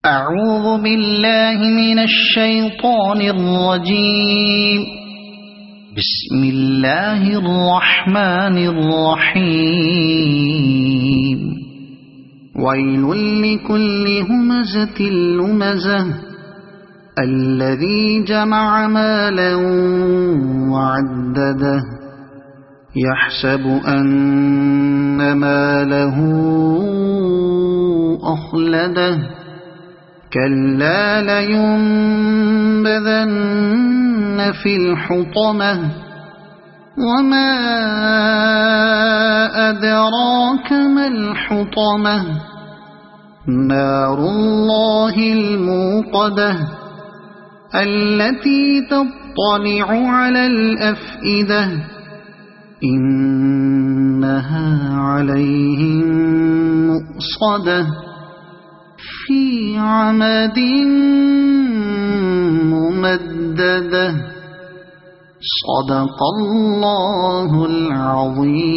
أعوذ بالله من الشيطان الرجيم. بسم الله الرحمن الرحيم. ويل لكل همزة لمزة الذي جمع مالا وعدده يحسب أن ماله أخلده كلا لينبذن في الحطمة وما أدراك ما الحطمة نار الله الموقدة التي تطلع على الأفئدة إنها عليهم مؤصدة في عمد ممددة. صدق الله العظيم.